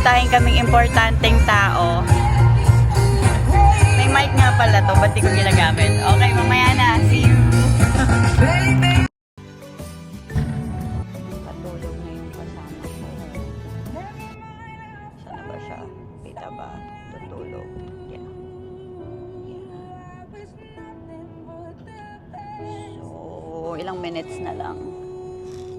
pupuntahin kaming importanteng tao. May mic nga pala to, ba't di ko ginagamit? Okay, mamaya na. See you! Patulog na yung kasama ko. Saan na ba siya? Kita ba? Tutulog. Yeah. So, ilang minutes na lang.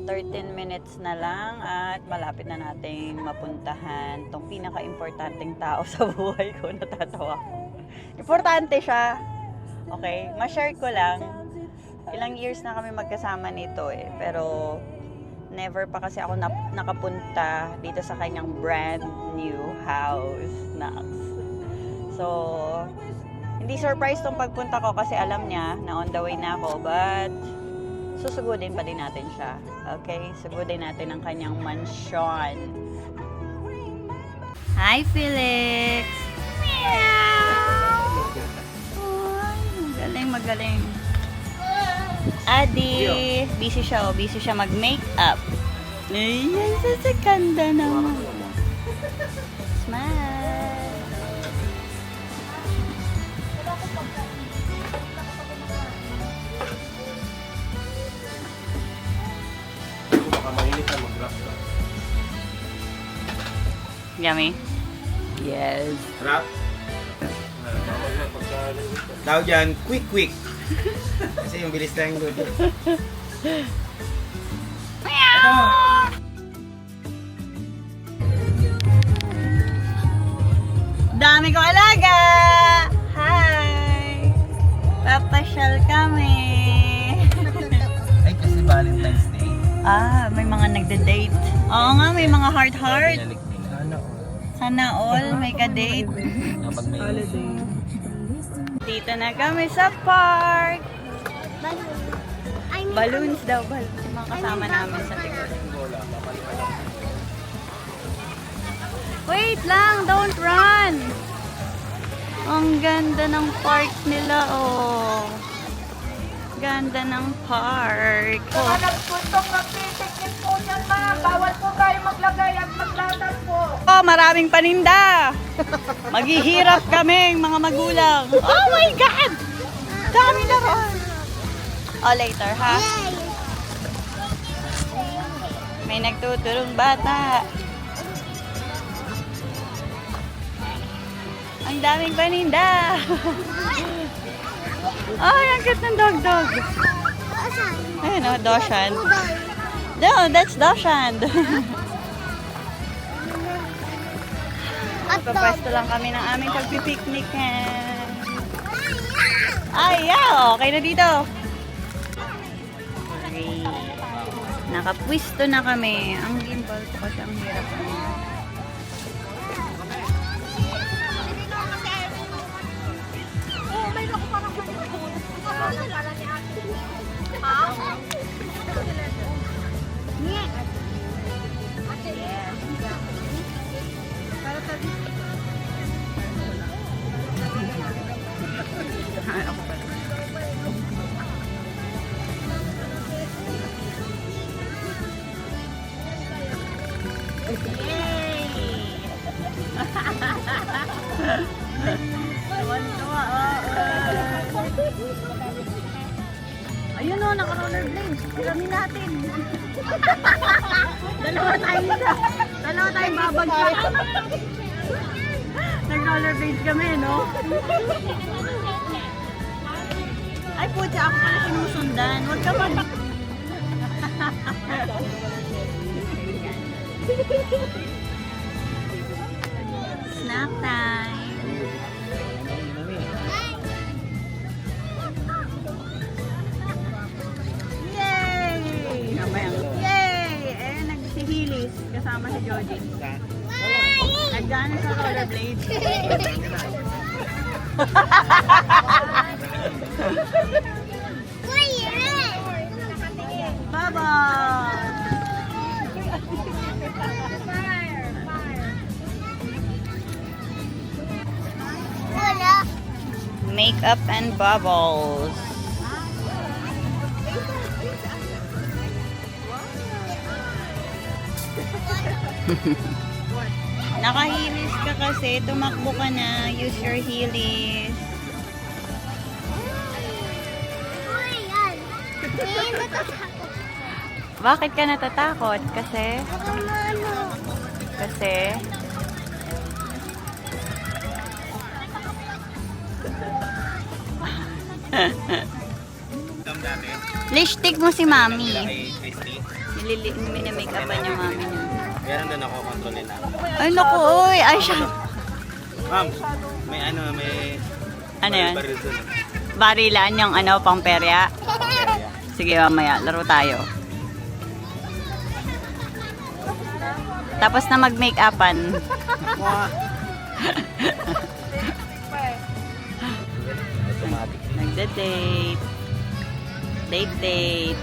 13 minutes na lang at malapit na nating mapuntahan tong pinaka-importanteng tao sa buhay ko. Natatawa ko. Importante siya. Okay? Ma-share ko lang. Ilang years na kami magkasama nito eh. Pero never pa kasi ako nakapunta dito sa kanyang brand new house. Nax. So, hindi surprise tong pagpunta ko kasi alam niya na on the way na ako. But, susugudin pa din natin siya. Okay? Sugudin natin ang kanyang mansyon. Hi, Felix! Meow! Magaling, magaling. Adi! Busy siya, oh. Busy siya mag-makeup. Ayan, sasakanda naman. Smile! Yummy? Yes. Rap? Daw dyan, quick. Kasi yung bilis lang good. Dami ko alaga! Hi! Papasyal kami! Ay, kasi Valentine's Day. Ah, may mga nagde-date. Oo nga, may mga heart-heart. Sana all may ka-date. Holiday. Dito na kami sa park. Balloons daw, balloons. Yung mga kasama namin sa likod. Wait lang, don't run! Ang ganda ng park nila, oh. Ganda ng park. Oh. Nagpuntong magtitikit po yan, ma'am. Bawal po tayo maglagay at maglatas po. Oh, maraming paninda. Maghihirap kaming mga magulang. Oh my God! Dami na ron. Oh, later, ha? May nagtuturong bata. Ang daming paninda. Ay, ang cute ng dog. Ayun, oh, Dachshund. No, that's Dachshund. Papasto lang kami ng aming pagpipiknik. Ay, yeah, okay na dito. Okay. Nakapwisto na kami. Ang gimbal ko kasi ang hirap. Ayun o, naka-rollerblades. Kami natin. Dalawa tayong babagsak. Nag-rollerblades kami, no? Ay, putya, ako pala sinusundan. Huwag ka mag... Snack time. Kasama si Joji. Nagdaan sa rollerblades. Bye-bye! Makeup and bubbles. Nakahilis ka kasi. Tumakbo ka na. Use your heelys. Bakit ka natatakot? Kasi? Kasi? Lipstick mo si Mami. Minimake up pa niya Mami niya. Meron doon ako, kontrolin na. Ay, naku, oy. Ay, siya. Ma'am, may Ano yan? baril doon. Barilan yung ano, pangperya. Sige, mamaya. Laro tayo. Tapos na mag-make-upan. Automatic. Nagda-date. Date.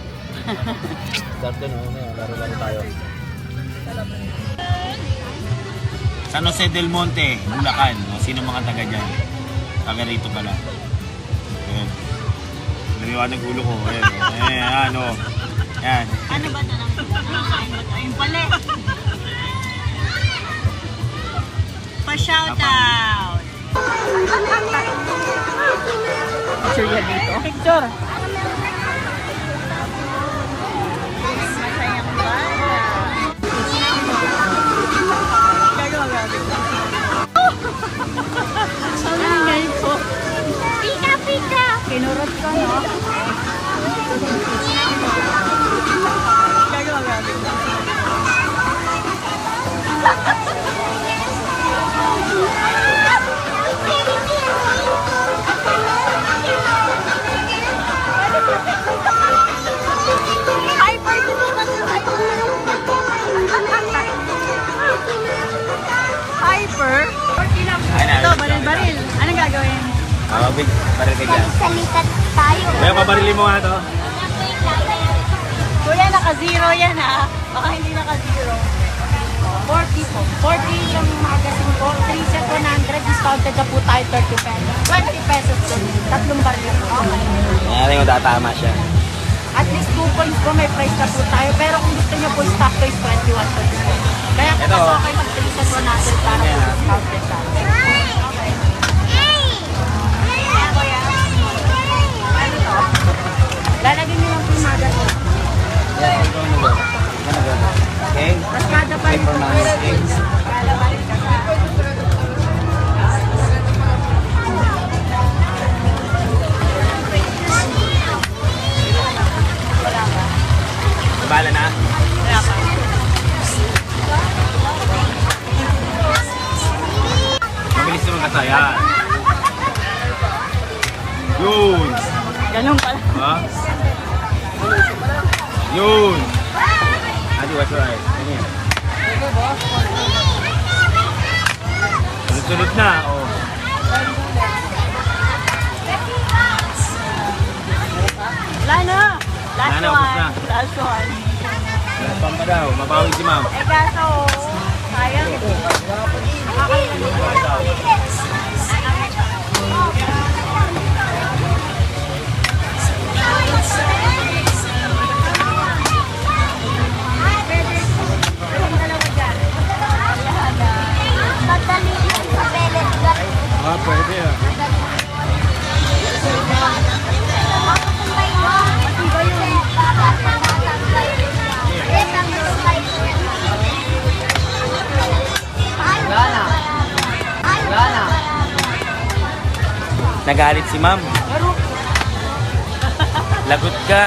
Start doon, laro-laro tayo. San Jose del Monte, Bulacan. O, sino mga taga dyan? Taga rito pala. Ayan. Naliwanag ulo ko. Ayan. Ayan, o. Ayan. Ano ba ito? Ayun pala. Pa-shoutout! Picture yan dito? Picture! Masayang bata. Ang ingay ko. Pika! Kinurot ko, no? Hyper! Hyper? Ayan, Ito, baril-baril. Anong gagawin? Big, baril ka dyan. Salitat tayo. Kaya pabarilin mo nga to. Kuya, naka-zero yan ha. Baka hindi naka-zero. 40 po. 40 yung magazine ko. 3 set 100. Discounted na po tayo 30 pesos. 20 pesos doon. Tatlong baril po. Okay. Nangyari ko tatama siya. At least 2 points po may price na po tayo. Pero kung gusto niyo po stock price 21 pesos po. Kaya po Ito. mas okay mag 3 set 100 para po discounted tayo. Lalagyan niyo lang po yung magazine. Okay? Mas kada pa rin po. Bala na? Mabilis naman kasi. Yan. Yun. Ganun pala. Ha? Yun. Adi, what's right? Ano yan? Sunod na. Oh. Wala na. Last Wala na, one. ubos na. Last one. Pam pa daw. Mabawi si ma'am. Eh kaso, sayang. Madali yung sa pellet gun. Ah, pwede ah. Nagalit si ma'am. Lagot ka.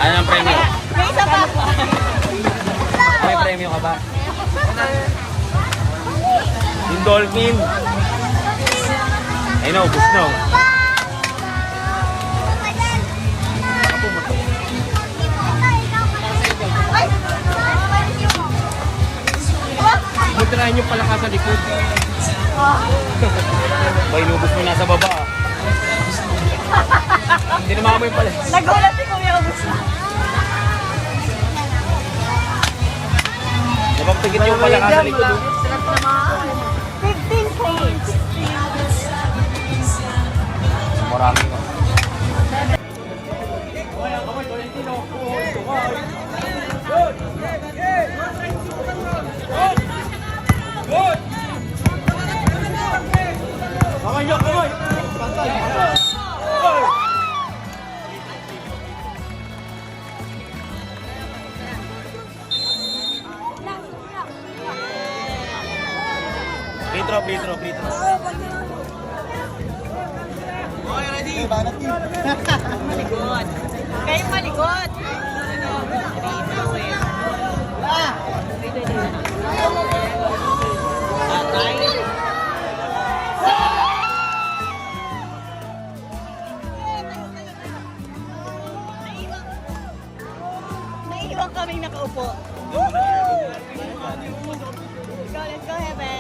Ano ang premyo? May isa pa. May premyo ka ba? Yung dolphin. I know, gusto no. Magtirahin yung palaka sa likod. Ba, inubos mo nasa baba. Hindi naman kami pala. Nagulat si Kuya Ubus na. Napagpigit yung palaka sa likod. 15K. Marami ko. Free throw. Malikot. Kayo malikot. Naiiwan kaming nakaupo. Let's go, Heaven.